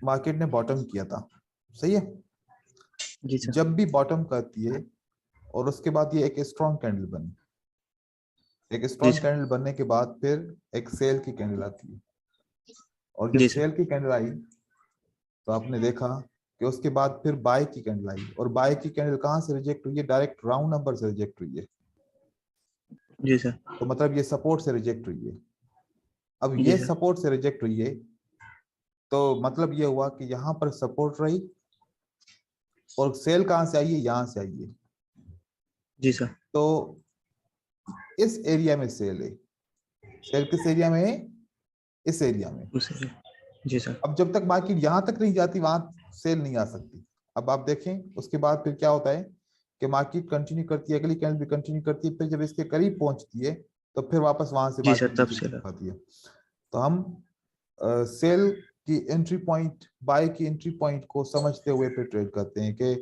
Market ने bottom किया था, सही है। जी सर। जब भी बॉटम करती है और उसके बाद ये एक स्ट्रॉन्ग कैंडल बनी, एक जी स्ट्रॉन्ग सर। कैंडल बनने के बाद फिर एक सेल की कैंडल आती है, और जब जी सर। सेल की कैंडल आई तो आपने देखा कि उसके बाद फिर बाय की कैंडल आई, और बाय की कैंडल कहाँ से रिजेक्ट हुई है? डायरेक्ट राउंड नंबर से रिजेक्ट हुई है। जी सर। तो मतलब ये सपोर्ट से रिजेक्ट हुई है। अब जी ये सर। सपोर्ट से रिजेक्ट हुई है, तो मतलब ये हुआ कि यहाँ पर सपोर्ट रही, और सेल कहाँ से आई है? यहाँ से आई है। जी सर। तो इस एरिया में सेल है। सेल किस एरिया में है? इस एरिया में। उसे जी सर। अब जब तक मार्केट यहाँ तक नहीं जाती वहां सेल नहीं आ सकती। अब आप देखें उसके बाद फिर क्या होता है कि मार्केट कंटिन्यू करती है, अगली कैंडल भी कंटिन्यू करती है, फिर जब इसके करीब पहुंचती है तो फिर वापस वहां से जी सर, मार्केट तब नीचे से गिर पाती है। तो हम सेल की एंट्री पॉइंट, बाय की एंट्री पॉइंट को समझते हुए फिर ट्रेड करते हैं कि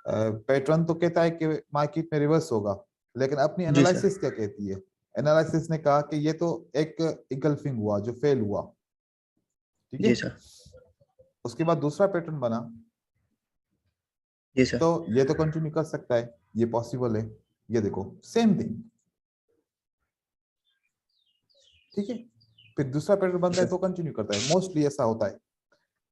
पैटर्न तो कहता है कि मार्केट में रिवर्स होगा, लेकिन अपनी जी सर। एनालिसिस क्या कहती है? एनालिसिस ने कहा कि ये तो एक इंगल्फिंग हुआ जो फेल हुआ, ठीक है। जी सर। उसके बाद दूसरा पैटर्न बना, जी सर। तो ये तो कंटिन्यू कर सकता है, ये पॉसिबल है। ये देखो सेम थिंग, ठीक है। फिर दूसरा पैटर्न बनता है सर। तो कंटिन्यू करता है, मोस्टली ऐसा होता है।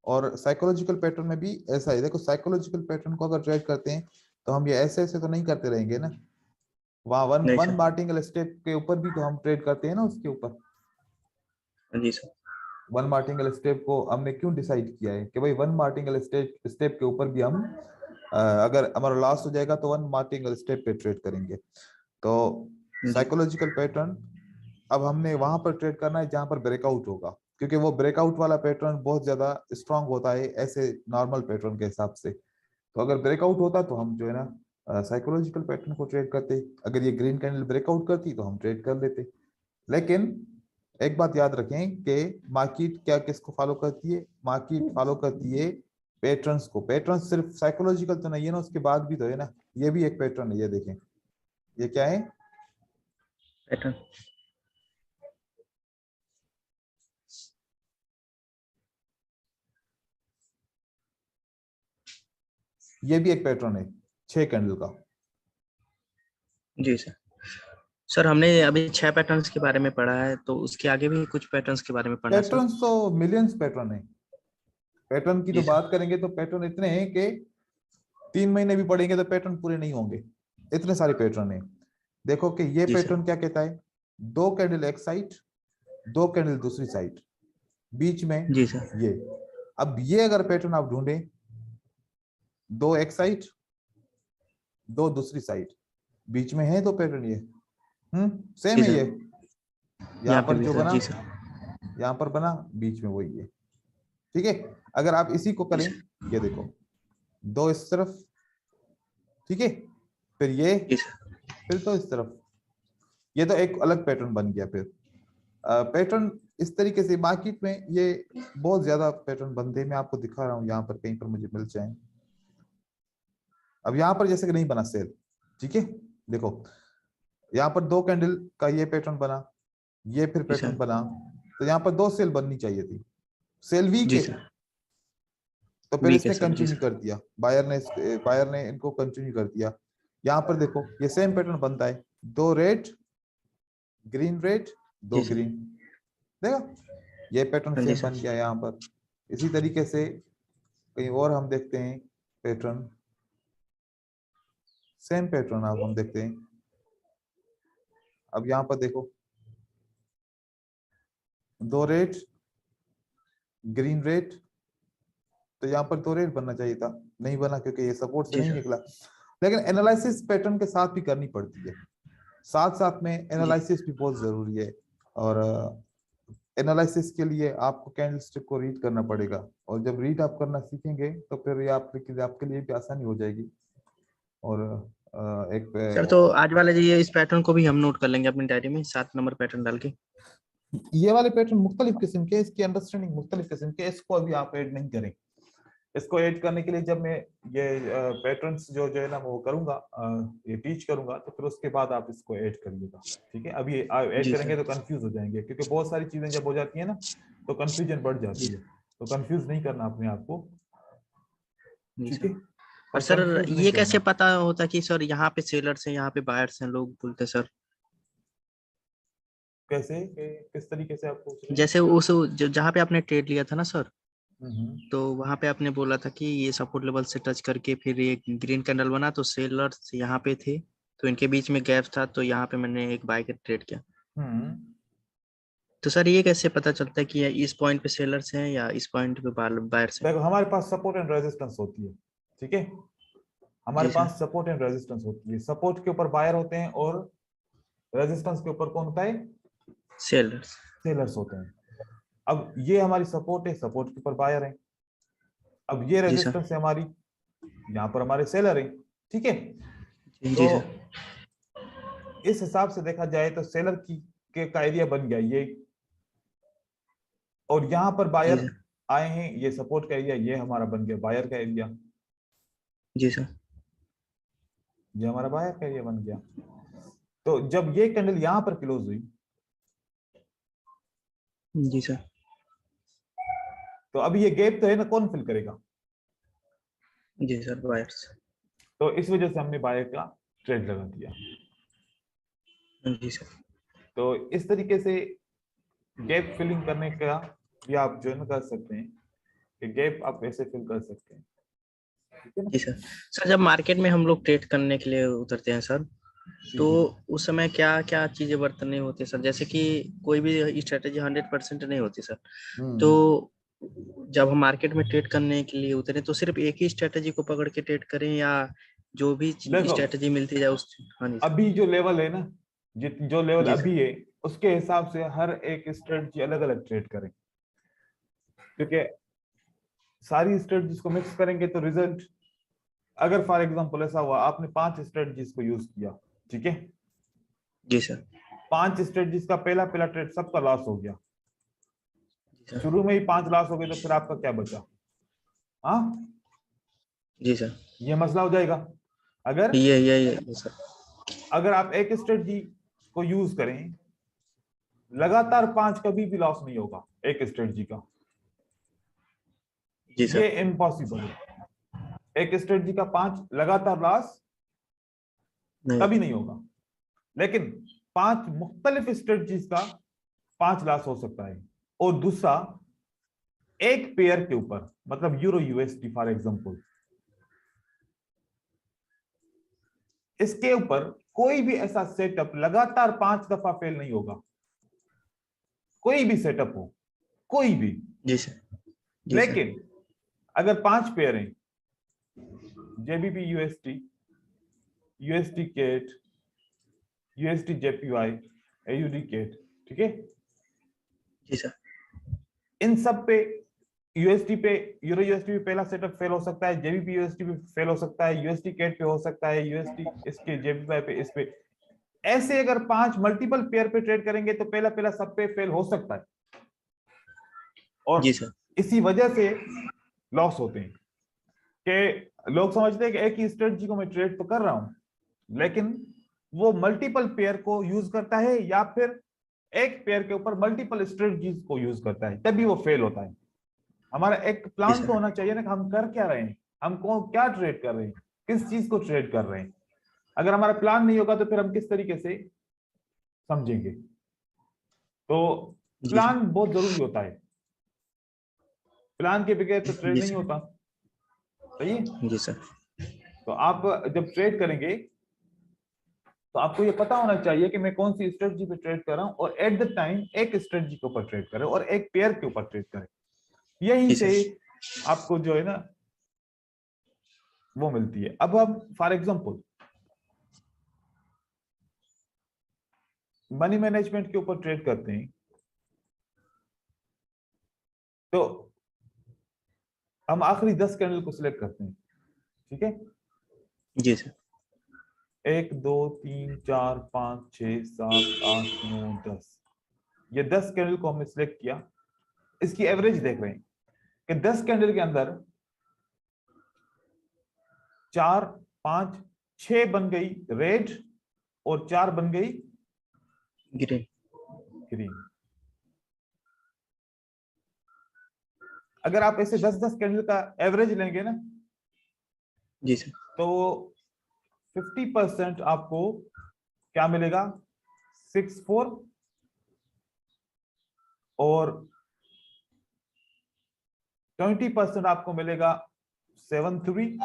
और साइकोलॉजिकल पैटर्न में भी ऐसा है। देखो साइकोलॉजिकल पैटर्न को अगर ट्रेड करते हैं तो हम ये ऐसे ऐसे तो नहीं करते रहेंगे ना। वहां वन नहीं वन सर। मार्टिंगल स्टेप के ऊपर भी तो हम ट्रेड करते हैं ना, उसके ऊपर। जी सर। वन मार्टिंगल स्टेप को हमने क्यों डिसाइड किया है कि भाई वन मार्टिंगल स्टेप स्टेप के ऊपर भी हम अगर हमारा लॉस हो जाएगा तो वन मार्टिंगल स्टेप पे ट्रेड करेंगे। तो जी साइकोलॉजिकल पैटर्न अब हमने वहां पर ट्रेड करना है जहां पर ब्रेकआउट होगा, क्योंकि वो ब्रेकआउट वाला पैटर्न बहुत ज्यादा स्ट्रांग होता है ऐसे नॉर्मल पैटर्न के हिसाब से। तो अगर ब्रेकआउट होता तो हम जो है ना साइकोलॉजिकल पैटर्न को ट्रेड करते। अगर ये ग्रीन कैंडल ब्रेकआउट करती तो हम ट्रेड कर लेते। लेकिन एक बात याद रखें कि मार्केट क्या किसको फॉलो करती है? मार्केट फॉलो करती है पैटर्न्स को। पैटर्न सिर्फ साइकोलॉजिकल तो नहीं है ना, उसके बाद भी तो है ना। ये भी एक पैटर्न है, ये देखें, ये क्या है? पैटर्न। ये भी एक पैटर्न है 6 कैंडल का। जी सर। सर हमने अभी 6 पैटर्न्स के बारे में पढ़ा है, तो उसके आगे भी कुछ पैटर्न्स के बारे में पढ़ना सर। पैटर्न्स तो मिलियंस पैटर्न है। पैटर्न की तो जी सर। बात करेंगे तो पैटर्न इतने हैं कि 3 महीने भी पढ़ेंगे तो पैटर्न पूरे नहीं होंगे, इतने सारे पैटर्न है। देखो कि ये जी सर। पैटर्न क्या कहता है? 2 कैंडल एक साइड, 2 कैंडल दूसरी साइड, बीच में जी सर। ये। अब ये अगर पैटर्न आप ढूंढें, 2 एक साइड, 2 दूसरी साइड, बीच में है 2 पैटर्न ये। सेम जी है सर। ये। यहाँ यहाँ पे पर भी जो सर। बना, जी सर। यहाँ पर बना, बीच में वही है, ठीक है। अगर आप इसी को जी करें, सर। ये देखो, 2 इस तरफ, ठीक है, फिर ये, जी सर। फिर 2 इस तरफ, ये तो एक अलग पैटर्न बन गया। फिर पैटर्न इस तरीके से मार्केट में ये बहुत ज्यादा पैटर्न बनते हैं। मैं आपको दिखा रहा हूँ यहाँ पर कहीं पर मुझे मिल जाए। अब यहाँ पर जैसे कि नहीं बना सेल, ठीक है। देखो यहाँ पर 2 कैंडल का ये पैटर्न बना, ये फिर जी पैटर्न सर। बना, तो यहाँ पर 2 सेल बननी चाहिए थी। सेल वीक जी है, सर। तो फिर वीक है इसने सर। जी कंटिन्यू सर। कर दिया, बायर ने इनको कंटिन्यू कर दिया। यहाँ पर देखो ये सेम पैटर्न बनता है, 2 रेड, ग्रीन रेड, दो जी सर। ग्रीन, देखा? ये पैटर्न हाँ जी सेम सर। बन गया यहाँ पर। इसी तरीके से कहीं और हम देखते हैं पैटर्न, सेम पैटर्न अब हम देखते हैं। अब यहाँ पर देखो, 2 रेड, ग्रीन रेड, तो यहाँ पर 2 रेड बनना चाहिए था, नहीं बना क्योंकि ये सपोर्ट से जी नहीं सर। निकला। लेकिन एनालिसिस पैटर्न के साथ भी करनी पड़ती है, साथ साथ में जी एनालिसिस भी बहुत जरूरी है। और एनालिसिस के लिए आपको कैंडलस्टिक को रीड करना पड़ेगा, और जब रीड आप करना सीखेंगे तो फिर ये आपके लिए भी आसानी हो जाएगी। और एक सर, तो आज वाले ये इस पैटर्न को भी हम नोट कर लेंगे अपनी डायरी में, 7 नंबर पैटर्न डाल के। ये वाले पैटर्न मुख्तलिफ किस्म के, इसकी अंडरस्टैंडिंग मुख्तलिफ किस्म के, इसको अभी आप ऐड नहीं करें। इसको ऐड करने के लिए जब मैं ये पैटर्न्स जो जो है ना वो करूंगा, ये टीच करूंगा, तो फिर उसके बाद आप इसको ऐड करिएगा, ठीक है। अभी ऐड जी करेंगे सर। तो कंफ्यूज हो जाएंगे, क्योंकि बहुत सारी चीजें जब हो जाती है ना तो कंफ्यूजन बढ़ जी जाती है। तो कंफ्यूज नहीं करना अपने आप को, जी ठीक सर। है। और और सर कंफ्यूज नहीं ये कैसे करना। पता होता कि सर यहाँ पे सेलर्स हैं यहाँ पे बायर्स हैं, लोग बोलते हैं सर। कैसे किस तरीके से आप पूछ रहे हैं? जैसे उस जहाँ पे आपने ट्रेड लिया था ना सर, हम्म। तो वहां पे आपने बोला था कि ये सपोर्ट लेवल से टच करके फिर ये ग्रीन कैंडल बना, तो सेलर्स यहाँ पे थे, तो इनके बीच में गैप था, तो यहाँ पे मैंने एक बाय का ट्रेड किया। हम्म। तो सर ये कैसे पता चलता है कि ये इस पॉइंट पे सेलर्स हैं या इस पॉइंट पे बायर्स हैं? देखो हमारे पास सपोर्ट एंड रेजिस्टेंस होती है, ठीक है। हमारे जी सर। पास सपोर्ट एंड रेजिस्टेंस होती है, सपोर्ट के ऊपर बायर होते हैं और रेजिस्टेंस के ऊपर कौन होता है? सेलर्स। सेलर्स होते हैं। अब ये हमारी सपोर्ट है, सपोर्ट के ऊपर बायर है। अब ये जी सर। रेजिस्टेंस है हमारी, यहाँ पर हमारे सेलर है, ठीक है। जी तो सर। इस हिसाब से देखा जाए तो सेलर की का एरिया बन गया ये, और यहाँ पर जी बायर सर। आए हैं, ये सपोर्ट का एरिया, ये हमारा बन गया बायर का एरिया, जी सर। ये हमारा बायर का एरिया बन गया। तो जब ये कैंडल यहाँ पर क्लोज हुई, जी सर। तो अभी ये गैप तो है ना, कौन फिल करेगा? जी सर, बायर्स। तो इस वजह से हमने बायर का ट्रेड लगा दिया। जी सर। तो इस तरीके से गैप फिलिंग करने का भी आप जो है ना कर सकते हैं, कि गैप आप ऐसे फिल कर सकते हैं, ठीक है ना। जी सर। सर जब मार्केट में हम लोग ट्रेड करने के लिए उतरते हैं सर, जी तो जी। उस समय क्या क्या चीजें बरतनी होती है सर? जैसे कि कोई भी स्ट्रेटेजी 100% नहीं होती सर, तो हम्म। जब हम मार्केट में ट्रेड करने के लिए उतरे तो सिर्फ एक ही स्ट्रेटेजी को पकड़ के ट्रेड करें, या जो भी देखो स्ट्रेटेजी मिलती जाए उस? हाँ जी सर। अभी जो लेवल है ना, जो लेवल जी अभी सर। है, उसके हिसाब से हर एक स्ट्रेटजी अलग अलग ट्रेड करें, क्योंकि सारी स्ट्रेटजीज को मिक्स करेंगे तो रिजल्ट, अगर फॉर एग्जांपल ऐसा हुआ आपने 5 स्ट्रेटजीज को यूज किया, ठीक है, जी सर। 5 स्ट्रेटजीज का पहला पहला ट्रेड सबका लॉस हो गया, जी सर। शुरू में ही 5 लॉस हो गए, तो फिर आपका क्या बचा? हाँ, जी सर। ये मसला हो जाएगा। अगर ये सर। अगर आप एक स्ट्रेटजी को यूज करें, लगातार 5 कभी भी लॉस नहीं होगा एक स्ट्रेटजी का, जी ये सर। इम्पॉसिबल है। एक स्ट्रेटजी का 5 लगातार लॉस नहीं। कभी नहीं होगा, लेकिन 5 मुख्तलिफ स्ट्रेटजीज का 5 लॉस हो सकता है। और दूसरा, एक पेयर के ऊपर, मतलब यूरो यूएसडी फॉर एग्जांपल, इसके ऊपर कोई भी ऐसा सेटअप लगातार 5 दफा फेल नहीं होगा, कोई भी सेटअप हो, कोई भी। जी सर। जी सर। लेकिन अगर 5 पेयर हैं, GBP USD, USD CAD, USD JPY, AUD CAD, ठीक है, जी सर। इन सब पे, यूएसटी पे, यूरो यूएसटी पे पहला सेटअप फेल हो सकता है, जेबीपी यूएसटी पे फेल हो सकता है, यूएसटी केट पे हो सकता है, यूएसटी इसके जेपीवाई पे, इस पे, ऐसे अगर 5 मल्टीपल पेयर पे ट्रेड करेंगे तो पहला पहला सब पे फेल हो सकता है, जी और सर। इसी वजह से लॉस होते हैं। कि लोग समझते हैं कि एक ही स्ट्रेटजी को मैं ट्रेड तो कर रहा हूं, लेकिन वो मल्टीपल पेयर को यूज करता है, या फिर एक पेयर के ऊपर मल्टीपल स्ट्रेटजीज को यूज करता है, तभी वो फेल होता है। हमारा एक जी प्लान तो सर। होना चाहिए ना, कि हम कर क्या रहे हैं, हम कौन क्या ट्रेड कर रहे हैं, किस चीज को ट्रेड कर रहे हैं। अगर हमारा प्लान नहीं होगा तो फिर हम किस तरीके से समझेंगे? तो जी सर। प्लान बहुत जरूरी होता है, प्लान के बगैर तो ट्रेड जी नहीं सर। होता, सही है। जी सर। तो आप जब ट्रेड करेंगे तो आपको ये पता होना चाहिए कि मैं कौन सी स्ट्रेटजी पे ट्रेड कर रहा हूं, और एट द टाइम एक स्ट्रेटजी के ऊपर ट्रेड करें और एक पेयर के ऊपर ट्रेड करें। यहीं जी से सर। आपको जो है ना वो मिलती है। अब हम फॉर एग्जांपल मनी मैनेजमेंट के ऊपर ट्रेड करते हैं, तो हम आखिरी 10 कैंडल को सिलेक्ट करते हैं, ठीक है। जी सर। 1 2 3 4 5 6 7 8 9 10, ये 10 कैंडल को हमने सिलेक्ट किया। इसकी एवरेज देख रहे हैं कि 10 कैंडल के अंदर 4 5 6 बन गई रेड, और 4 बन गई ग्रीन। ग्रीन। अगर आप ऐसे 10-10 कैंडल का एवरेज लेंगे ना, जी सर, तो 50% आपको क्या मिलेगा, 6-4, और 20% आपको मिलेगा 7-3,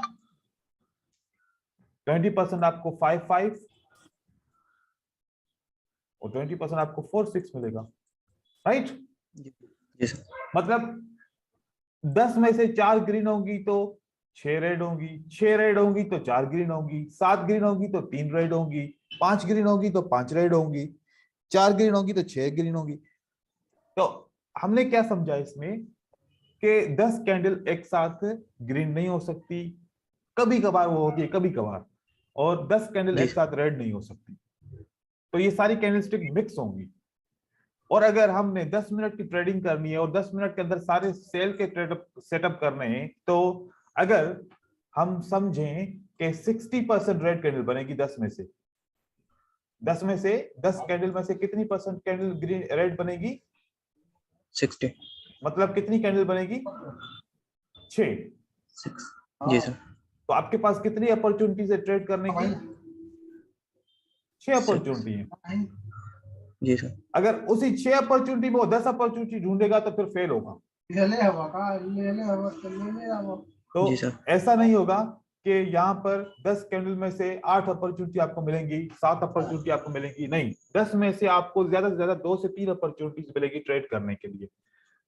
20% आपको 5-5, और 20% आपको 4-6 मिलेगा, राइट। जी सर, मतलब 10 में से 4 ग्रीन होंगी तो 6 रेड होंगी, 6 रेड होंगी तो 4 ग्रीन होंगी, 7 ग्रीन होंगी तो 3 रेड होंगी, 5 ग्रीन होंगी तो 5 रेड होंगी, 4 ग्रीन होंगी तो 6 ग्रीन होंगी। तो हमने क्या समझा इसमें कि 10 कैंडल एक साथ ग्रीन नहीं हो सकती, कभी कभार वो होती है, कभी कभार, और 10 कैंडल जी एक साथ रेड नहीं हो सकती। तो ये सारी कैंडलस्टिक मिक्स होंगी। और अगर हमने 10 मिनट की ट्रेडिंग करनी है और 10 मिनट के अंदर सारे सेल के ट्रेड सेटअप करने हैं, तो अगर हम समझें कि 60% रेड कैंडल बनेगी 10 में से, 10 कैंडल में से कितनी परसेंट कैंडल ग्रीन रेड बनेगी, 60, मतलब कितनी कैंडल बनेगी, 6। 6। जी सर, तो आपके पास कितनी अपॉर्चुनिटीज है ट्रेड करने की, 6 अपॉर्चुनिटी है। जी सर, अगर उसी 6 अपॉर्चुनिटी में वो 10 अपॉर्चुनिटी ढूंढेगा तो फिर फेल होगा। जी तो सर, ऐसा नहीं होगा कि यहाँ पर 10 कैंडल में से 8 अपॉर्चुनिटी आपको मिलेंगी, 7 अपॉर्चुनिटी आपको मिलेंगी, नहीं, 10 में से आपको ज्यादा से ज्यादा 2 से 3 अपॉर्चुनिटीज मिलेगी ट्रेड करने के लिए।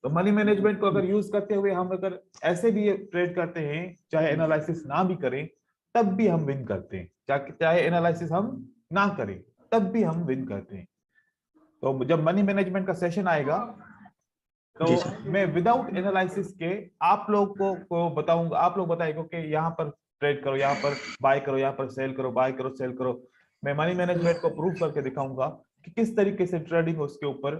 तो मनी मैनेजमेंट को अगर यूज करते हुए हम अगर ऐसे भी ट्रेड करते हैं, चाहे एनालिसिस ना भी करें तब भी हम विन करते हैं, चाहे एनालिसिस हम ना करें तब भी हम विन करते हैं। तो जब मनी मैनेजमेंट का सेशन आएगा तो जी सर, मैं विदाउट एनालिसिस के आप लोग को बताऊंगा, आप लोग बताएंगे कि यहाँ पर ट्रेड करो, यहाँ पर बाय करो, यहाँ पर सेल करो, बाय करो, सेल करो। मैं मनी मैनेजमेंट को प्रूव करके दिखाऊंगा कि किस तरीके से ट्रेडिंग उसके ऊपर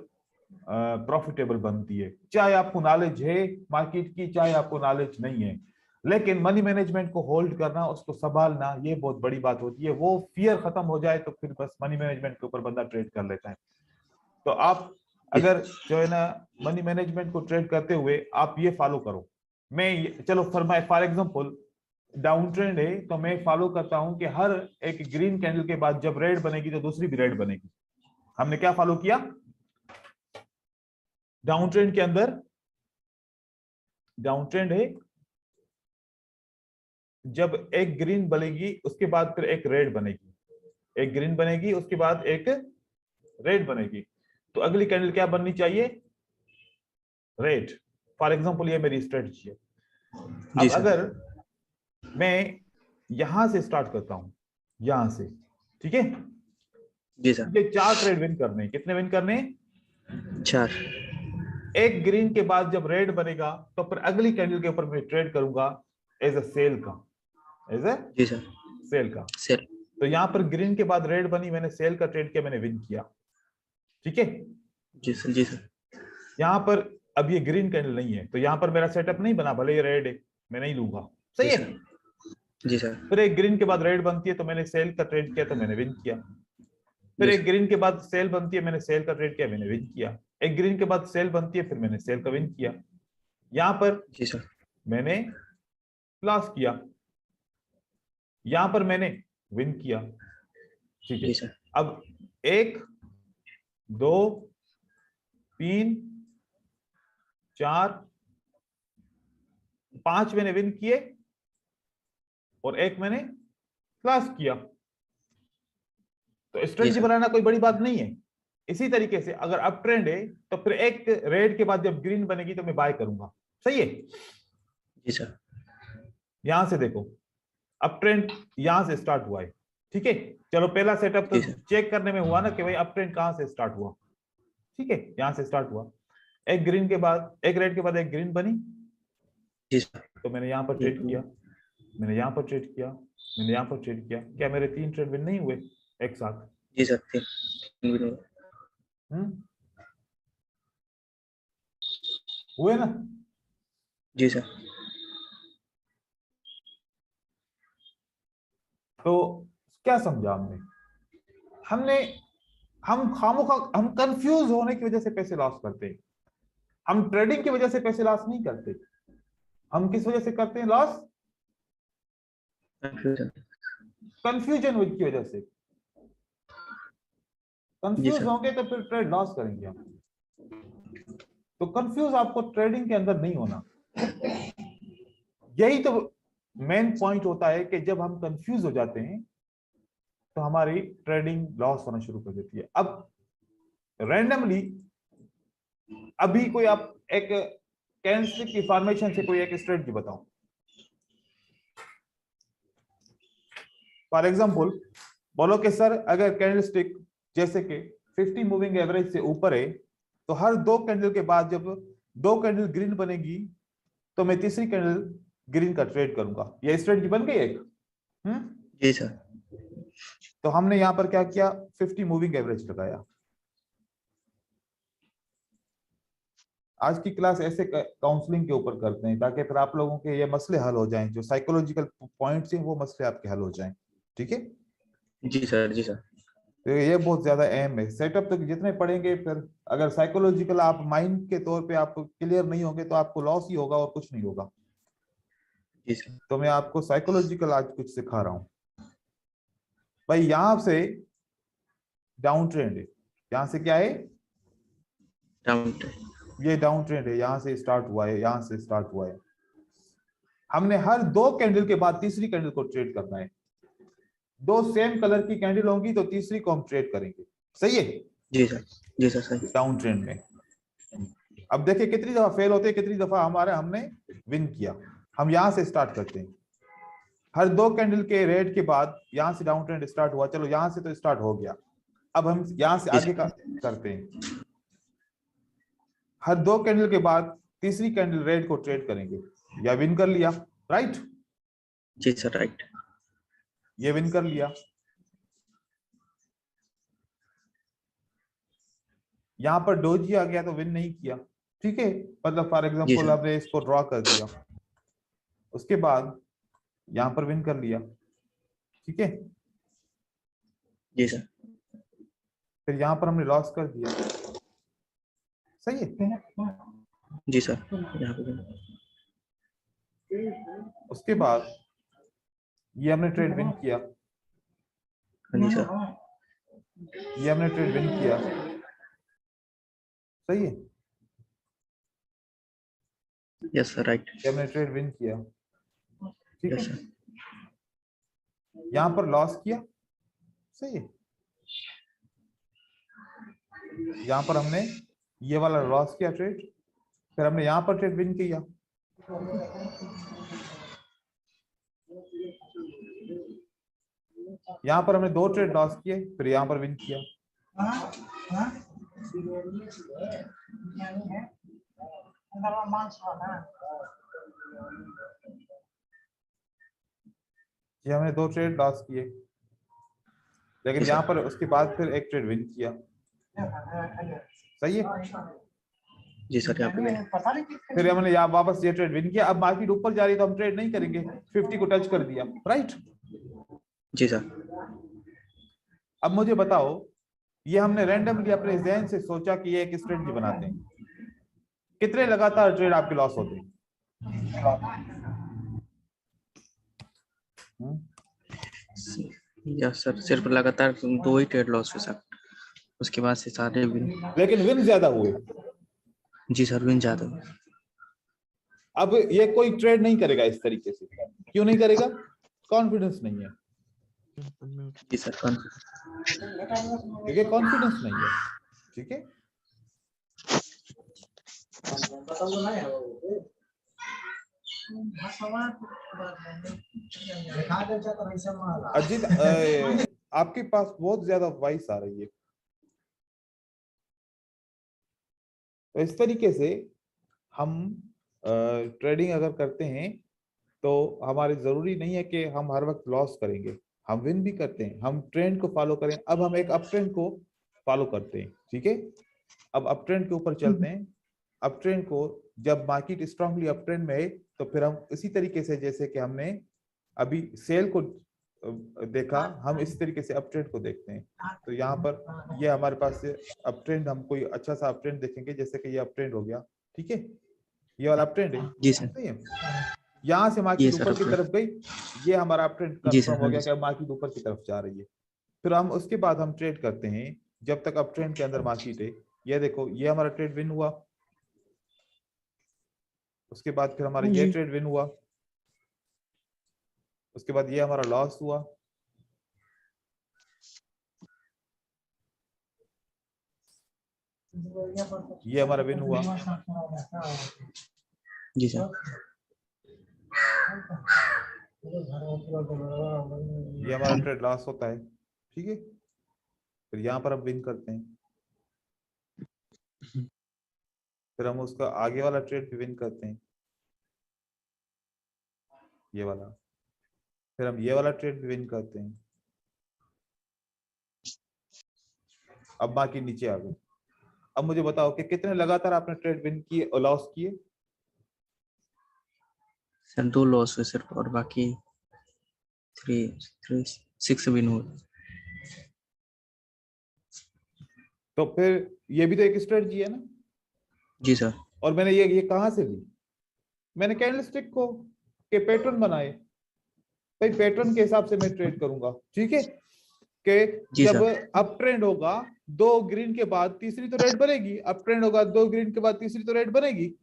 प्रॉफिटेबल बनती है, चाहे आपको नॉलेज है मार्केट की, चाहे आपको नॉलेज नहीं है। लेकिन मनी मैनेजमेंट को होल्ड करना, उसको संभालना, ये बहुत बड़ी बात होती है। वो फियर खत्म हो जाए तो फिर बस मनी मैनेजमेंट के ऊपर बंदा ट्रेड कर लेता है। तो आप अगर जो है ना मनी मैनेजमेंट को ट्रेड करते हुए आप ये फॉलो करो, चलो फॉर एग्जांपल डाउन ट्रेंड है तो मैं फॉलो करता हूं कि हर एक ग्रीन कैंडल के बाद जब रेड बनेगी तो दूसरी भी रेड बनेगी। हमने क्या फॉलो किया, डाउन ट्रेंड के अंदर, डाउन ट्रेंड है, जब एक ग्रीन बनेगी उसके बाद फिर एक रेड बनेगी, एक ग्रीन बनेगी उसके बाद एक रेड बनेगी, तो अगली कैंडल क्या बननी चाहिए, रेड। फॉर एग्जांपल ये मेरी स्ट्रेटजी है। जी अब सर, अगर मैं यहां से स्टार्ट करता हूं, यहां से, ठीक है, जी सर, मुझे 4 ट्रेड विन करने, कितने विन करने, 4। एक ग्रीन के बाद जब रेड बनेगा तो फिर अगली कैंडल के ऊपर मैं ट्रेड करूंगा एज अ सेल का, एज अ जी सर, सेल का। सेल। तो यहां पर ग्रीन के बाद रेड बनी, मैंने सेल का ट्रेड किया, मैंने विन किया, ठीक है। जी सर, जी सर, यहां पर अब ये ग्रीन कैंडल नहीं है तो यहां पर मेरा सेटअप नहीं बना, भले ये रेड है मैं नहीं लूंगा, जी सही है। सर, जी सर, फिर एक ग्रीन के बाद रेड बनती है तो मैंने सेल का ट्रेड किया तो मैंने विन किया। फिर जी एक सर, ग्रीन के बाद सेल बनती है, मैंने सेल का ट्रेड किया, मैंने विन किया। एक ग्रीन के बाद सेल बनती है, फिर मैंने सेल का विन किया। यहां पर जी सर, मैंने लॉस किया, यहां पर मैंने विन किया, ठीक है। जी सर, अब 1 2 3 4 5 मैंने विन किए और एक मैंने लॉस किया। तो जी स्ट्रेटजी सर, बनाना कोई बड़ी बात नहीं है। इसी तरीके से अगर अप ट्रेंड है तो फिर एक रेड के बाद जब ग्रीन बनेगी तो मैं बाय करूंगा, सही है। जी सर, यहां से देखो अप ट्रेंड यहां से स्टार्ट हुआ है, ठीक है। चलो पहला सेटअप तो जी सर, चेक करने में हुआ ना कि भाई अप ट्रेंड कहां से स्टार्ट हुआ, ठीक है, यहां से स्टार्ट हुआ। एक ग्रीन के बाद, एक रेड के बाद एक ग्रीन बनी, जी सर, तो मैंने यहां पर ट्रेड किया, मैंने यहां पर ट्रेड किया, मैंने यहां पर ट्रेड किया। क्या मेरे 3 ट्रेड विन नहीं हुए एक साथ, जी सर, 3 हम्म, हुए ना। जी सर, तो क्या समझा हमने, हमने हम खामोखा हम कंफ्यूज होने की वजह से पैसे लॉस करते हैं, हम ट्रेडिंग की वजह से पैसे लॉस नहीं करते। हम किस वजह से करते हैं लॉस? कंफ्यूजन की वजह से। कंफ्यूज होंगे तो फिर ट्रेड लॉस करेंगे हम। तो कंफ्यूज आपको ट्रेडिंग के अंदर नहीं होना। यही तो मेन पॉइंट होता है कि जब हम कंफ्यूज हो जाते हैं तो हमारी ट्रेडिंग लॉस होना शुरू कर देती है। अब रैंडमली अभी कोई आप एक कैंडलस्टिक की फॉर्मेशन से कोई एक स्ट्रेटजी बताओ। फॉर एग्जांपल बोलो कि सर अगर कैंडलस्टिक जैसे कि 50 मूविंग एवरेज से ऊपर है तो हर 2 कैंडल के बाद जब 2 कैंडल ग्रीन बनेगी तो मैं तीसरी कैंडल ग्रीन का ट्रेड करूंगा। ये स्ट्रेटजी बन गई एक। जी सर। तो हमने यहां पर क्या किया, 50 मूविंग एवरेज लगाया। आज की क्लास ऐसे काउंसलिंग के ऊपर करते हैं ताकि फिर आप लोगों के ये मसले हल हो जाएं, जो साइकोलॉजिकल पॉइंट्स हैं वो मसले आपके हल हो जाएं। ठीक है जी सर। जी सर। तो ये बहुत ज्यादा अहम है। सेटअप तो जितने पढ़ेंगे फिर अगर साइकोलॉजिकल आप माइंड के तौर पे आप क्लियर नहीं होंगे तो आपको लॉस ही होगा और कुछ नहीं होगा। जी सर। तो मैं आपको साइकोलॉजिकल आज कुछ सिखा रहा हूं। भाई यहां से डाउन ट्रेंड है, यहां से क्या है, डाउन ट्रेंड। ये डाउन ट्रेंड है, यहां से स्टार्ट हुआ है, यहां से स्टार्ट हुआ है। हमने हर 2 कैंडल के बाद तीसरी कैंडल को ट्रेड करना है। 2 सेम कलर की कैंडल होंगी तो तीसरी को हम ट्रेड करेंगे। सही है? जी सर। जी सर सही। डाउन ट्रेंड में अब देखिए कितनी दफा फेल होते हैं, कितनी दफा हमने विन किया। हम यहां से स्टार्ट करते हैं। हर 2 कैंडल के रेड के बाद यहां से डाउन ट्रेंड स्टार्ट हुआ, चलो यहां से तो स्टार्ट हो गया। अब हम यहां से आगे का करते हैं। हर 2 कैंडल के बाद तीसरी कैंडल रेड को ट्रेड करेंगे, या विन कर लिया। राइट? जी सर राइट। ये विन कर लिया। यहां पर डोजी आ गया तो विन नहीं किया। ठीक है, मतलब फॉर जी एग्जांपल सर। आपने इसको ड्रॉ कर दिया, उसके बाद यहां पर विन कर लिया। ठीक है, जी सर। फिर यहां पर हमने लॉस कर दिया। सही है? जी सर। यहाँ पे उसके बाद ये हमने ट्रेड विन किया, जी सर। ये हमने ट्रेड विन किया। सही है? Yes sir right. ये हमने ट्रेड विन किया। ठीक यस है, सर। यहां पर लॉस किया। सही है, यहां पर हमने ये वाला लॉस किया ट्रेड, फिर हमने यहां पर ट्रेड विन किया। यहां पर हमने 2 ट्रेड लॉस किए, फिर यहां पर विन किया। ये हमने 2 ट्रेड लॉस किए, लेकिन जी यहां सर। पर उसके बाद फिर एक ट्रेड विन किया। सही है? जी सर यहाँ पे फिर हमने यहाँ वापस ये ट्रेड विन किया। अब मार्केट ऊपर जा रही है तो हम ट्रेड नहीं करेंगे, 50 को टच कर दिया। राइट? जी सर। अब मुझे बताओ, ये हमने रैंडमली अपने जहन से सोचा कि ये एक स्ट्रेटजी बनाते हैं, कितने लगातार ट्रेड आपके लॉस होते हैं? यस सर, सिर्फ लगातार 2 ही ट्रेड लॉस हुए सर, उसके बाद से सारे विन। लेकिन विन ज्यादा हुए। जी सर विन ज्यादा हुए। अब ये कोई ट्रेड नहीं करेगा इस तरीके से। क्यों नहीं करेगा? कॉन्फिडेंस नहीं है। जी सर क्योंकि कॉन्फिडेंस नहीं है। ठीक है, अजीत आपके पास बहुत ज्यादा वॉइस आ रही है। तो इस तरीके से हम ट्रेडिंग अगर करते हैं तो हमारे जरूरी नहीं है कि हम हर वक्त लॉस करेंगे, हम विन भी करते हैं। हम ट्रेंड को फॉलो करें। अब हम एक अप ट्रेंड को फॉलो करते हैं। ठीक है, अब अप ट्रेंड के ऊपर चलते हैं। अप ट्रेंड को जब मार्केट स्ट्रांगली अप ट्रेंड में है तो फिर हम इसी तरीके से, जैसे कि हमने अभी सेल को देखा, हम इस तरीके से अप ट्रेंड को देखते हैं। तो यहाँ पर ये हमारे पास से अप ट्रेंड, हम कोई अच्छा सा अप ट्रेंड देखेंगे, जैसे कि ये अप ट्रेंड हो गया। ठीक है, ये वाला अप ट्रेंड है। जी सर। सही है, यहाँ से ये मार्केट सर ऊपर की अपने। तरफ गई, ये हमारा अप ट्रेंड जी सर। कंफर्म हो हाँ गया जी कि मार्केट ऊपर की तरफ जा रही है। फिर हम उसके बाद हम ट्रेड करते हैं जब तक अप ट्रेंड के अंदर मार्केट है। ये देखो, ये हमारा ट्रेड विन हुआ, उसके बाद फिर हमारा ये ट्रेड विन हुआ, उसके बाद ये हमारा लॉस हुआ, ये हमारा विन हुआ। जी सर। ये हमारा ट्रेड लॉस होता है, ठीक है। फिर यहाँ पर हम विन करते हैं, फिर हम उसका आगे वाला ट्रेड भी विन करते हैं, ये वाला। फिर हम ये वाला ट्रेड भी विन करते हैं। अब बाकी नीचे आ गए। अब मुझे बताओ कि कितने लगातार आपने ट्रेड विन किए और लॉस किए? सर 2 लॉस हुए सर, और बाकी 6 विन हुए। तो फिर ये भी तो एक स्ट्रेटजी है ना। जी सर। और मैंने ये कहां से ली? मैंने कैंडलस्टिक को के पैटर्न बनाए, भाई पैटर्न के हिसाब से मैं ट्रेड करूंगा, ठीक है। कि जी जब सर। अप ट्रेंड होगा 2 ग्रीन के बाद तीसरी तो रेड बनेगी, अप ट्रेंड होगा 2 ग्रीन के बाद तीसरी तो रेड बनेगी।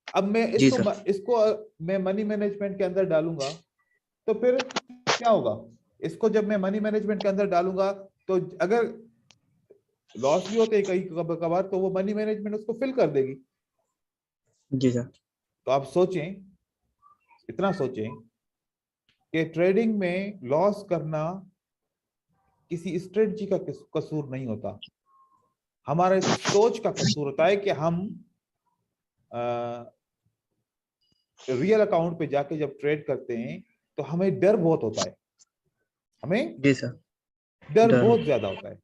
अब मैं जी इसको सर। इसको मैं मनी मैनेजमेंट के अंदर डालूंगा, तो फिर क्या होगा? इसको जब मैं मनी मैनेजमेंट के अंदर डालूंगा, तो अगर लॉस भी होते हैं कहीं कभार, तो वो मनी मैनेजमेंट उसको फिल कर देगी। जी सर। तो आप सोचें, इतना सोचें कि ट्रेडिंग में लॉस करना किसी स्ट्रेटजी का कसूर नहीं होता, हमारे सोच का कसूर होता है कि हम रियल अकाउंट पे जाके जब ट्रेड करते हैं तो हमें डर बहुत होता है, हमें जी सर। डर डर। बहुत ज्यादा होता है।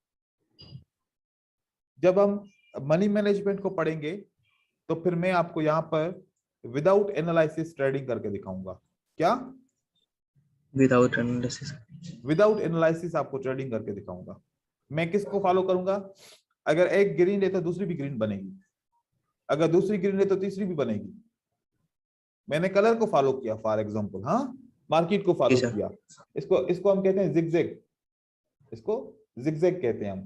जब हम मनी मैनेजमेंट को पढ़ेंगे तो फिर मैं आपको यहाँ पर विदाउट एनालिसिस ट्रेडिंग करके दिखाऊंगा। क्या? Without analysis. विदाउट एनालिसिस आपको ट्रेडिंग करके दिखाऊंगा। मैं किसको फॉलो करूंगा? अगर एक ग्रीन है तो दूसरी भी ग्रीन बनेगी, अगर दूसरी ग्रीन है तो तीसरी भी बनेगी। मैंने कलर को फॉलो किया फॉर एग्जांपल, हाँ, मार्केट को जी फॉलो सर। किया। इसको इसको हम कहते हैं जिगजैग, इसको जिगजैग कहते हैं हम।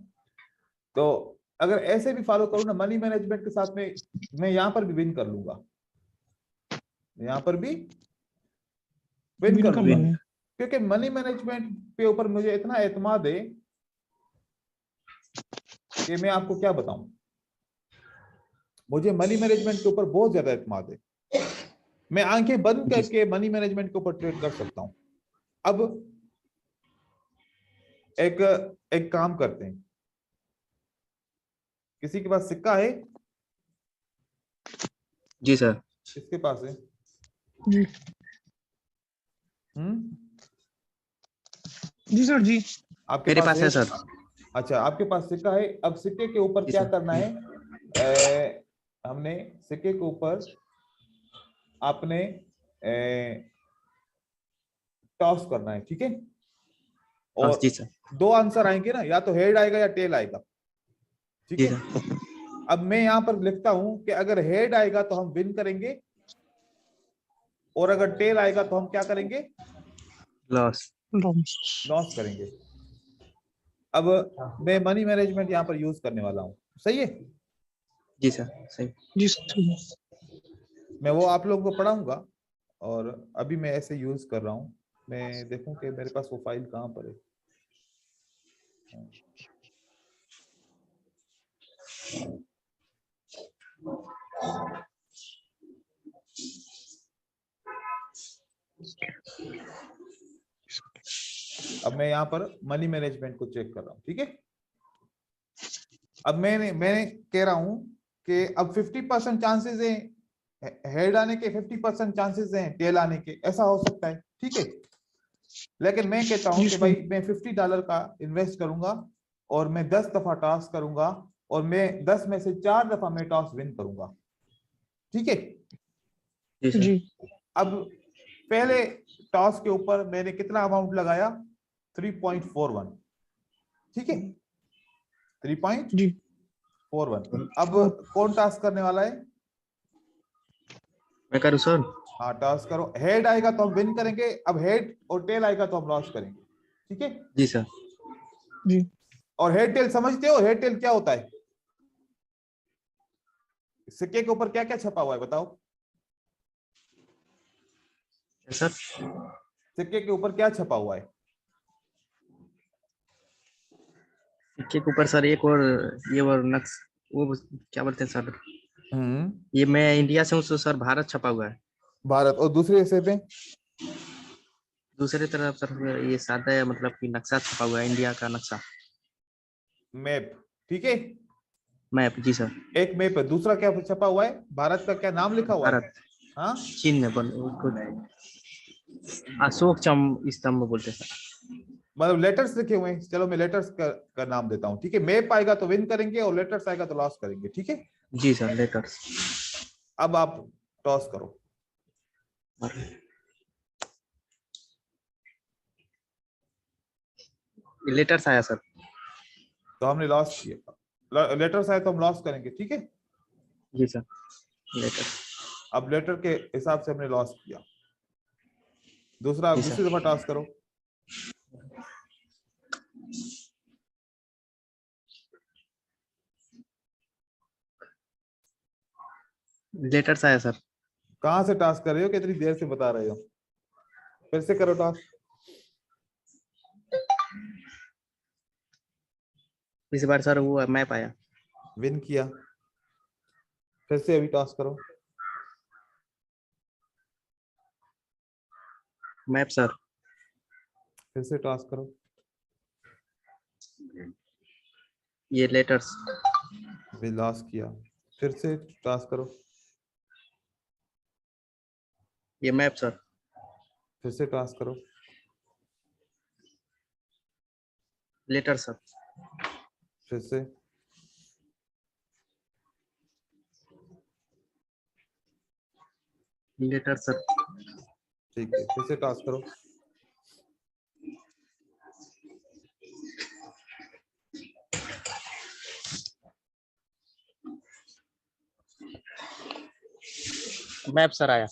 तो अगर ऐसे भी फॉलो करूँ ना मनी मैनेजमेंट के साथ में, मैं यहाँ पर भी विन कर लूंगा, यहाँ पर भी विन कर लूंगा, क्योंकि मनी मैनेजमेंट पे ऊपर मुझे इतना एतमाद है कि मैं आपको क्या बताऊं। मुझे मनी मैनेजमेंट के ऊपर बहुत ज्यादा एतमाद है, मैं आंखें बंद जी करके मनी मैनेजमेंट के ऊपर ट्रेड कर सकता हूं। अब एक एक काम करते हैं, किसी के पास सिक्का है? जी सर। किसके पास है? जी हम्म, जी सर जी। आपके मेरे पास पास है? है सर। अच्छा, आपके पास सिक्का है। अब सिक्के के ऊपर जी क्या सर। करना है? हमने सिक्के के ऊपर आपने टॉस करना है, ठीक है। हाँ और जी सर। 2 आंसर आएंगे ना, या तो हेड आएगा या टेल आएगा, ठीक जी है। सर। अब मैं यहां पर लिखता हूं कि अगर हेड आएगा तो हम विन करेंगे, और अगर टेल आएगा तो हम क्या करेंगे? लॉस। लॉस करेंगे। अब मैं मनी मैनेजमेंट यहां पर यूज करने वाला हूं, सही है। जी सर। सही। जी सर। मैं वो आप लोगों को पढ़ाऊंगा, और अभी मैं ऐसे यूज कर रहा हूं। मैं देखूं कि मेरे पास वो फाइल कहां पर है। अब मैं यहाँ पर मनी मैनेजमेंट को चेक कर रहा हूँ, ठीक है। अब मैंने कह रहा हूं कि अब 50% चांसेस है हेड आने के, 50% चांसेस हैं टेल आने के, ऐसा हो सकता है, ठीक है। लेकिन मैं कहता हूं कि भाई मैं $50 का इन्वेस्ट करूंगा, और मैं 10 दफा टॉस करूंगा, और मैं 10 में से 4 दफा मैं टॉस विन करूंगा, ठीक है। जी सर। जी अब पहले टॉस के ऊपर मैंने कितना अमाउंट लगाया? 3.41, ठीक है, 3.41। जी। अब कौन टॉस करने वाला है? मैं करूँ सर? हाँ टॉस करो, हेड आएगा तो हम विन करेंगे, अब हेड और टेल आएगा तो हम लॉस करेंगे, ठीक है? जी सर। जी और हेड टेल समझते हो, हेड टेल क्या होता है? सिक्के के ऊपर क्या क्या छपा हुआ है बताओ? सर सिक्के के ऊपर क्या छपा हुआ है? सिक्के के ऊपर सर एक और ये और नक्श, वो क्या बोलते हैं सर? ये मैं इंडिया से हूँ तो सर भारत छपा हुआ है। भारत, और दूसरे हिस्से पे? दूसरी तरफ सर ये सादा है, मतलब कि नक्शा छपा हुआ है, इंडिया का नक्शा। मैप, ठीक है? मैप, जी सर। एक मैप है, दूसरा क्या छपा हुआ है? भारत का क्या नाम लिखा हुआ है? भारत हाँ, चीन में बन उसको अशोक चम स्तंभ बोलते हैं सर। मतलब लेटर्स लिखे हुए हैं। चलो मैं लेटर्स का नाम देता हूँ, ठीक है? मैप आएगा तो विन करेंगे और लेटर्स आएगा तो लॉस करेंगे, ठीक है? जी सर, लेटर्स। अब आप टॉस करो। लेटर्स आया सर। तो हमने लॉस किया, लेटर्स आए तो हम लॉस करेंगे, ठीक है? जी सर, लेटर्स। अब लेटर के हिसाब से हमने लॉस किया। दूसरा, जी दूसरी सर। दफा टॉस करो। लेटर्स आया सर। कहां से टॉस कर रहे हो, कितनी देर से बता रहे हो? फिर से करो टॉस। इस बार सर वो मैप आया। विन किया। फिर से अभी टॉस करो। Map sir. फिर से टॉस करो। ये लेटर्स। भी लॉस किया। फिर से टॉस करो। ये मैप सर। फिर से टॉस करो। Later sir. फिर से। Later sir. ठीक है, फिर से टॉस करो। मैप सर आया।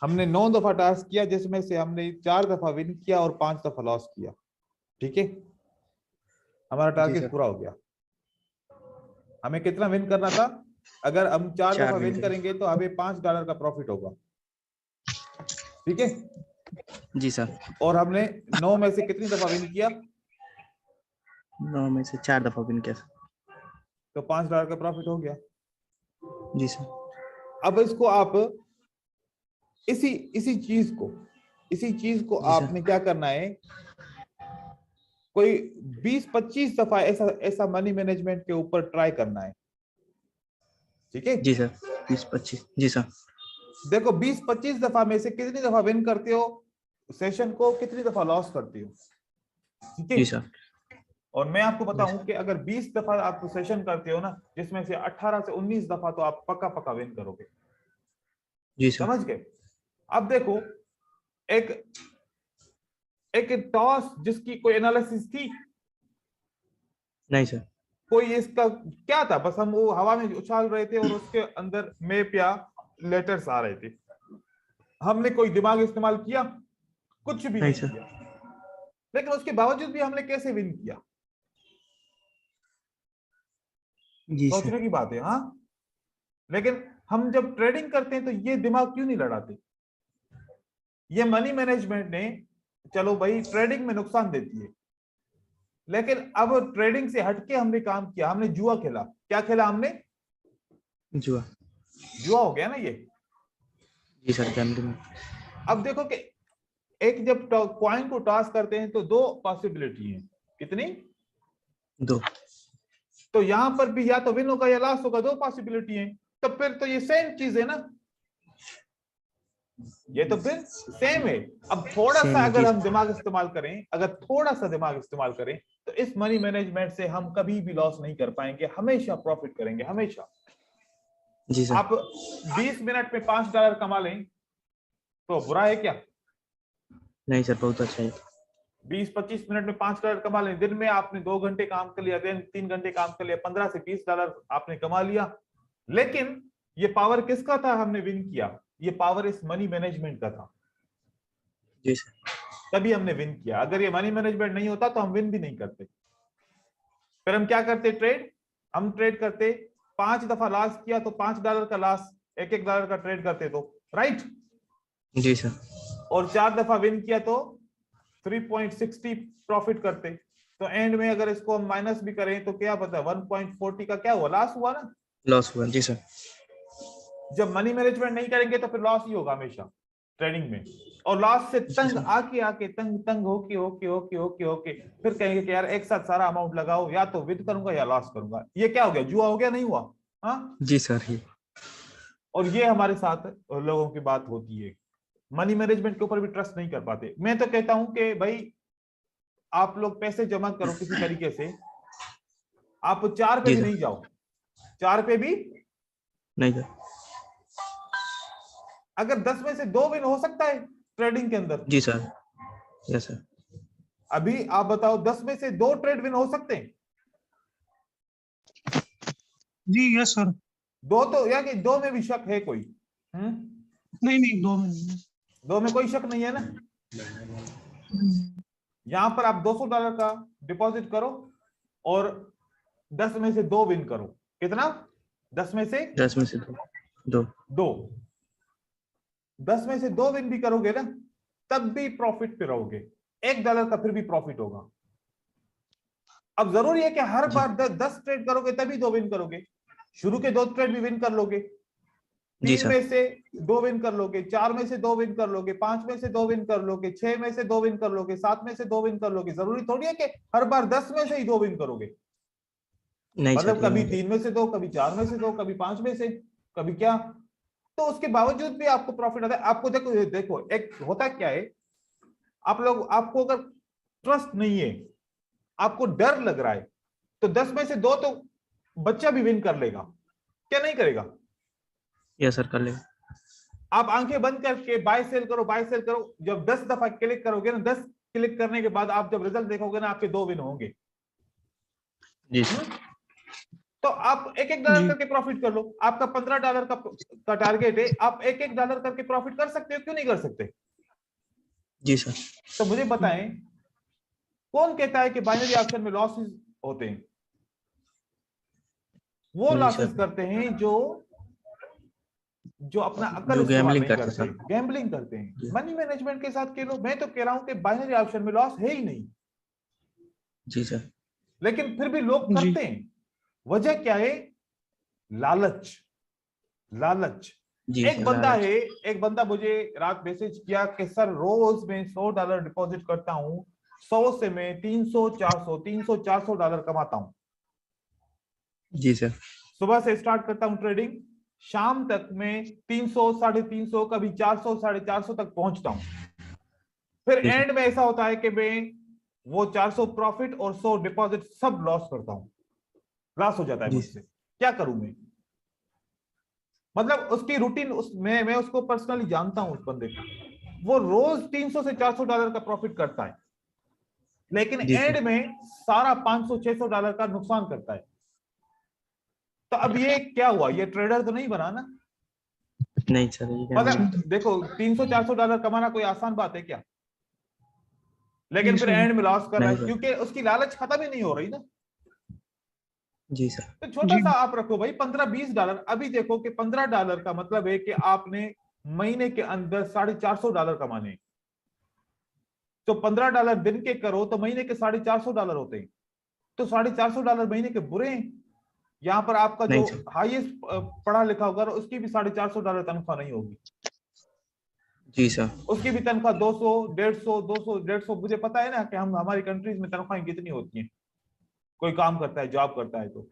हमने 9 दफा टॉस किया, जिसमें से हमने 4 दफा विन किया और 5 दफा लॉस किया, ठीक है? हमारा जी टारगेट सर। पूरा हो गया। हमें कितना विन करना था? अगर हम 4 दफा 4 विन विन करें। करेंगे तो हमें $5 का प्रॉफिट होगा, ठीक है? जी सर। और हमने 9 में से कितनी दफा विन किया? 9 में से 4 दफा विन किया सर। तो $5 का प्रॉफिट हो गया। जी सर। अब इसको आप इसी इसी चीज को जी आपने सर। क्या करना है, कोई 20-25 दफा ऐसा ऐसा मनी मैनेजमेंट के ऊपर ट्राई करना है, ठीक है? जी सर। 20-25। जी सर। देखो 20-25 दफा में से कितनी दफा विन करते हो सेशन को, कितनी दफा लॉस करते हो, ठीक है? जी सर। और मैं आपको जी बताऊं सर। कि अगर 20 दफा आप सेशन करते हो ना, जिसमें से 18 से 19 दफा तो आप पक्का पक्का विन करोगे, जी सर। समझ गए? अब देखो, एक एक टॉस जिसकी कोई एनालिसिस थी? नहीं सर। कोई इसका क्या था, बस हम वो हवा में उछाल रहे थे और उसके अंदर मैप या लेटर्स आ रहे थे। हमने कोई दिमाग इस्तेमाल किया? कुछ भी नहीं नहीं सर। किया। लेकिन उसके बावजूद भी हमने कैसे विन किया? जी सर। सोचने की बात है, हाँ? लेकिन हम जब ट्रेडिंग करते हैं तो ये दिमाग क्यों नहीं लड़ाते? ये मनी मैनेजमेंट ने, चलो भाई ट्रेडिंग में नुकसान देती है, लेकिन अब ट्रेडिंग से हटके हमने काम किया, हमने जुआ खेला। क्या खेला हमने? जुआ। जुआ हो गया ना ये। जी सर, गैम्बलिंग। अब देखो कि एक जब कॉइन को टॉस करते हैं तो 2 पॉसिबिलिटी है। कितनी? 2। तो यहां पर भी या तो विन होगा या लॉस होगा, 2 पॉसिबिलिटी है। तो फिर तो ये सेम चीज है ना, ये तो फिर सेम है। अब थोड़ा सेम सा है अगर जी हम सर। दिमाग इस्तेमाल करें, अगर थोड़ा सा दिमाग इस्तेमाल करें, तो इस मनी मैनेजमेंट से हम कभी भी लॉस नहीं कर पाएंगे, हमेशा प्रॉफिट करेंगे, हमेशा। जी सर। आप 20 मिनट में $5 कमा लें तो बुरा है क्या? नहीं सर, बहुत अच्छा है। 20-25 मिनट में $5 कमा लें। दिन में आपने 2 घंटे काम कर लिया, दिन 3 घंटे काम कर लिया, $15 से $20 आपने कमा लिया। लेकिन ये पावर किसका था, हमने विन किया, ये पावर इस मनी मैनेजमेंट का था, जी सर। तभी हमने विन किया। अगर ये मनी मैनेजमेंट नहीं होता तो हम विन भी नहीं करते। फिर हम क्या करते, ट्रेड, हम ट्रेड करते, 5 दफा लॉस किया तो $5 का लॉस, $1 का ट्रेड करते तो, राइट। जी सर। और 4 दफा विन किया तो 3.60 प्रॉफिट करते। तो एंड में अगर इसको हम माइनस भी करें तो क्या पता 1.40 का क्या हुआ, लॉस हुआ ना। लॉस हुआ। जी सर। जब मनी मैनेजमेंट नहीं करेंगे तो फिर लॉस ही होगा हमेशा ट्रेडिंग में। और लॉस से तंग आके आके तंग तंग होके होके होके होके होके फिर कहेंगे कि यार एक साथ सारा अमाउंट लगाओ, या तो विन करूंगा या लॉस करूंगा। ये क्या हो गया, जुआ हो गया, नहीं हुआ? हाँ, जी सर। ही और ये हमारे साथ लोगों की बात होती है, मनी मैनेजमेंट के ऊपर भी ट्रस्ट नहीं कर पाते। मैं तो कहता हूं कि भाई आप लोग पैसे जमा करो किसी तरीके से, आप 4 पे जी भी सर। नहीं जाओ, 4 पे भी नहीं सर। अगर 10 में से 2 विन हो सकता है ट्रेडिंग के अंदर। जी सर। Yes sir. अभी आप बताओ 10 में से 2 ट्रेड विन हो सकते हैं? जी यस सर। 2 तो, या कि 2 में भी शक है कोई? नहीं नहीं, 2 में नहीं। 2 में कोई शक नहीं है ना। हम्म, यहां पर आप $200 का डिपॉजिट करो और 10 में से 2 विन करो। कितना? 10 में से 10 में से 2। 2, 10 में से 2 विन भी करोगे ना, तब भी प्रॉफिट पे रहोगे, $1 का फिर भी प्रॉफिट होगा। अब जरूरी है कि हर जी। बार 10 ट्रेड करोगे तभी 2 विन करोगे। शुरू के 2 ट्रेड भी विन कर लोगे, जी 3 सर। में से 2 विन कर लोगे, 4 में से 2 विन कर लोगे, 5 में से 2 विन कर लोगे, 6 में से 2 विन कर लोगे, 7 में से 2 विन कर लोगे। जरूरी थोड़ी है कि हर बार 10 में से ही 2 विन करोगे। नहीं सर, मतलब ये कभी नहीं 3 में से 2, कभी 4 में से 2, कभी 5 में से, कभी क्या। तो उसके बावजूद भी आपको प्रॉफिट आता है। आपको देखो देखो एक होता क्या है, आप लोग, आपको अगर ट्रस्ट नहीं है, आपको डर लग रहा है, तो 10 में से 2 तो बच्चा भी विन कर लेगा, क्या नहीं करेगा? यस सर, कर ले। आप आंखें बंद करके बाय सेल करो, बाय सेल करो। जब 10 दफा क्लिक करोगे ना, 10 क्लिक करने के बाद आप जब रिजल्ट देखोगे ना, आपके 2 विन होंगे। जी सर। तो आप $1 जी करके प्रॉफिट कर लो। आपका $15 का टारगेट है, आप $1 करके प्रॉफिट कर सकते हो, क्यों नहीं कर सकते? जी सर। तो मुझे बताएं, कौन कहता है कि बाइनरी ऑप्शन में लॉसेस होते हैं? वो नहीं लॉसेस सर, करते हैं जो जो अपना अकल जो इस्तेमाल गैम्बलिंग नहीं करते करते, सर। गैम्बलिंग करते हैं। जी। मनी मैनेजमेंट के साथ खेलो। मैं तो कह रहा हूं कि बाइनरी ऑप्शन में लॉस है ही नहीं, जी सर। लेकिन फिर भी लोग जी करते हैं। वजह क्या है? लालच, लालच। जी एक सर, बंदा लालच। है, एक बंदा मुझे रात मैसेज किया कि सर रोज मैं $100 डिपॉजिट करता हूं, 100 से मैं 300 400 300 $400 कमाता हूं। जी सर। सुबह से स्टार्ट करता हूं ट्रेडिंग, शाम तक मैं 300 350, कभी 400 450 तक पहुंचता हूं। फिर जी सर। एंड में ऐसा होता है कि मैं वो 400 प्रॉफिट और 100 डिपॉजिट सब लॉस करता हूं, लॉस हो जाता है जी मुझसे। क्या करूं मैं? मतलब उसकी रूटीन, मैं उसको पर्सनली जानता हूं, उस बंदे को। वो रोज 300 से $400 का प्रॉफिट करता है, लेकिन जी एंड सर। में सारा $500 $600 का नुकसान करता है। तो अब ये क्या हुआ? ये ट्रेडर तो नहीं बना ना। नहीं सर, ये गैम्बलिंग मतलब तो। देखो, 300 $400 कमाना कोई आसान बात है क्या? लेकिन नहीं फिर सर। एंड में लॉस कर रहा नहीं है, सर। क्योंकि उसकी लालच खत्म ही नहीं हो रही ना। जी सर। तो छोटा जी सा आप रखो भाई, $15-20। अभी देखो कि $15 का मतलब है कि आपने महीने के अंदर $450 कमाने हैं। तो $15 दिन के करो तो महीने के $450 होते हैं। तो $450 महीने के बुरे हैं? यहां पर आपका जो नहीं सर। हाईएस्ट पढ़ा लिखा होगा उसकी भी $450 तनख्वाह नहीं होगी। जी सर। उसकी भी तनख्वाह 200 150 200 150। मुझे पता है ना कि हम हमारी कंट्रीज में तनख्वाहें कितनी होती हैं। कोई काम करता है, जॉब करता है, तो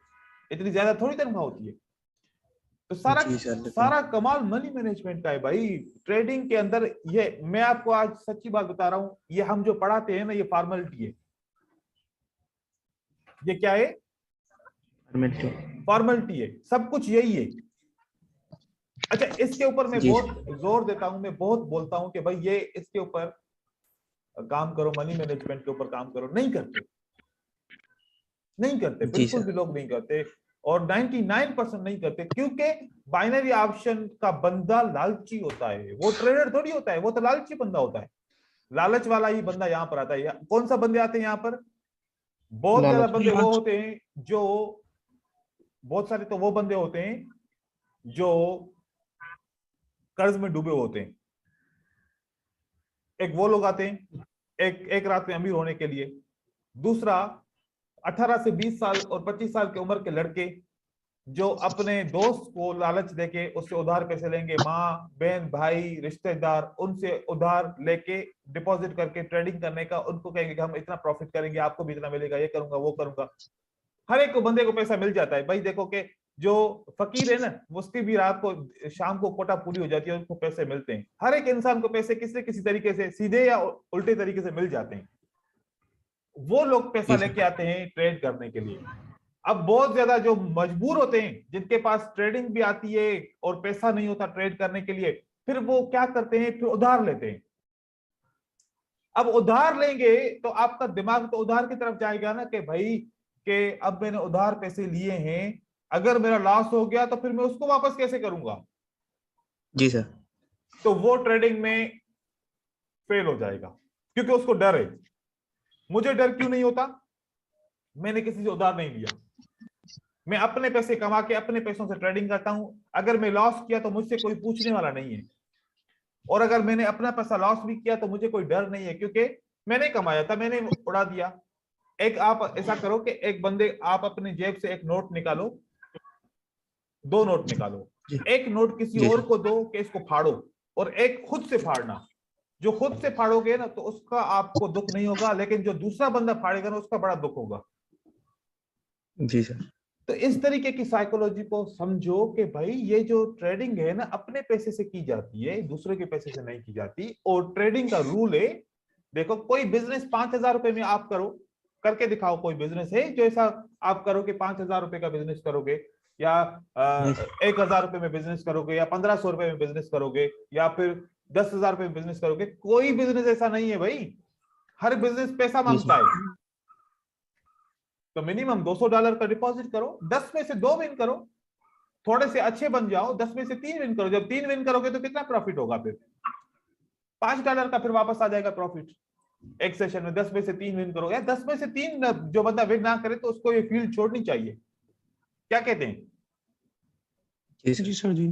इतनी ज्यादा थोड़ी तनख्वाह होती है। तो सारा जी सर, लेकिन सारा कमाल मनी मैनेजमेंट का है भाई, ट्रेडिंग के अंदर। ये मैं आपको आज सच्ची बात बता रहा हूं, ये हम जो पढ़ाते हैं ना, ये फॉर्मेलिटी है। ये क्या है? फॉर्मेलिटी है, सब कुछ यही है। अच्छा, इसके ऊपर मैं जी बहुत सर। जोर देता हूं, मैं बहुत बोलता हूं कि भाई ये इसके ऊपर काम करो, मनी मैनेजमेंट के ऊपर काम करो। नहीं करते, नहीं करते, जी बिल्कुल सर। भी लोग नहीं करते। और 99% नहीं करते, क्योंकि बाइनरी ऑप्शन का बंदा लालची होता है, वो ट्रेडर थोड़ी होता है, वो तो लालची बंदा होता है। लालच वाला ही बंदा यहाँ पर आता है। कौन सा बंदे आते हैं यहाँ पर? बहुत ज्यादा लालच। बंदे वो होते हैं जो, बहुत सारे तो वो बंदे होते हैं जो कर्ज में डूबे होते हैं। एक वो लोग आते हैं एक रात में अमीर होने के लिए। दूसरा 18 से 20 साल और 25 साल की उम्र के लड़के जो अपने दोस्त को लालच देके उससे उधार पैसे लेंगे, माँ बहन भाई रिश्तेदार, उनसे उधार लेके डिपॉजिट करके ट्रेडिंग करने का, उनको कहेंगे कि हम इतना प्रॉफिट करेंगे, आपको भी इतना मिलेगा, ये करूंगा वो करूंगा। हर एक को बंदे को पैसा मिल जाता है भाई। देखो कि जो फकीर है ना, उसकी भी रात को शाम को कोटा पूरी हो जाती है, उनको पैसे मिलते हैं। हर एक इंसान को पैसे किसी न किसी तरीके से सीधे या उल्टे तरीके से मिल जाते हैं। वो लोग पैसा लेके आते हैं ट्रेड करने के लिए। अब बहुत ज्यादा जो मजबूर होते हैं, जिनके पास ट्रेडिंग भी आती है और पैसा नहीं होता ट्रेड करने के लिए, फिर वो क्या करते हैं, फिर उधार लेते हैं। अब उधार लेंगे तो आपका दिमाग तो उधार की तरफ जाएगा ना, कि भाई कि अब मैंने उधार पैसे लिए हैं, अगर मेरा लॉस हो गया तो फिर मैं उसको वापस कैसे करूंगा। जी सर। तो वो ट्रेडिंग में फेल हो जाएगा, क्योंकि उसको डर है। मुझे डर क्यों नहीं होता? मैंने किसी से उधार नहीं लिया, मैं अपने पैसे कमा के अपने पैसों से ट्रेडिंग करता हूं। अगर मैं लॉस किया तो मुझसे कोई पूछने वाला नहीं है, और अगर मैंने अपना पैसा लॉस भी किया तो मुझे कोई डर नहीं है, क्योंकि मैंने कमाया था, मैंने उड़ा दिया। एक आप ऐसा करो कि एक बंदे, आप अपनी जेब से एक नोट निकालो, 2 नोट निकालो, एक नोट किसी और को दो कि इसको फाड़ो, और एक खुद से फाड़ना। जो खुद से फाड़ोगे ना तो उसका आपको दुख नहीं होगा, लेकिन जो दूसरा बंदा फाड़ेगा ना उसका बड़ा दुख होगा। जी सर। तो इस तरीके की साइकोलॉजी को समझो कि भाई ये जो ट्रेडिंग है ना, अपने पैसे से की जाती है, दूसरे के पैसे से नहीं की जाती। और ट्रेडिंग का रूल है, देखो कोई बिजनेस 5,000 रुपए में आप करो, करके दिखाओ। कोई बिजनेस है जो ऐसा आप करो कि 5,000 रुपए का बिजनेस करोगे, या 1,000 रुपए में बिजनेस करोगे, या 1,500 रुपए में बिजनेस करोगे, या फिर 10,000 रुपए में बिजनेस करोगे। कोई बिजनेस ऐसा नहीं है भाई, हर बिजनेस पैसा मांगता है। तो मिनिमम $200 का डिपॉजिट करो, 10 में से 2 विन करो, थोड़े से अच्छे बन जाओ, 10 में से 3 विन करो। जब 3 विन करोगे तो कितना प्रॉफिट होगा? फिर $5 का फिर वापस आ जाएगा प्रॉफिट एक सेशन में। 10 में से 3 विन करोगे, 10 में से 3 जो बंदा विन ना करे तो उसको ये फील्ड छोड़नी चाहिए। क्या कहते हैं? जी सर जी।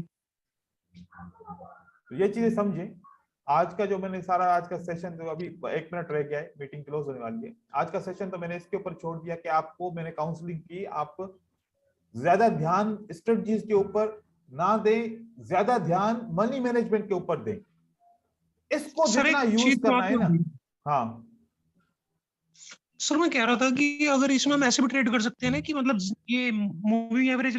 तो ये चीजें समझे। आज का जो मैंने सारा आज का सेशन, जो अभी 1 मिनट रह गया है, मीटिंग क्लोज होने वाली है। आज का सेशन तो मैंने इसके ऊपर छोड़ दिया कि आपको मैंने काउंसलिंग की, आप ज्यादा ध्यान स्ट्रेटजीज के ऊपर ना दें, ज्यादा ध्यान मनी मैनेजमेंट के ऊपर दें। इसको जितना यूज करना है ना। हाँ सर, मैं कह रहा था कि अगर इसमें हम ऐसे भी ट्रेड कर सकते हैं ना कि मतलब ये मूविंग एवरेज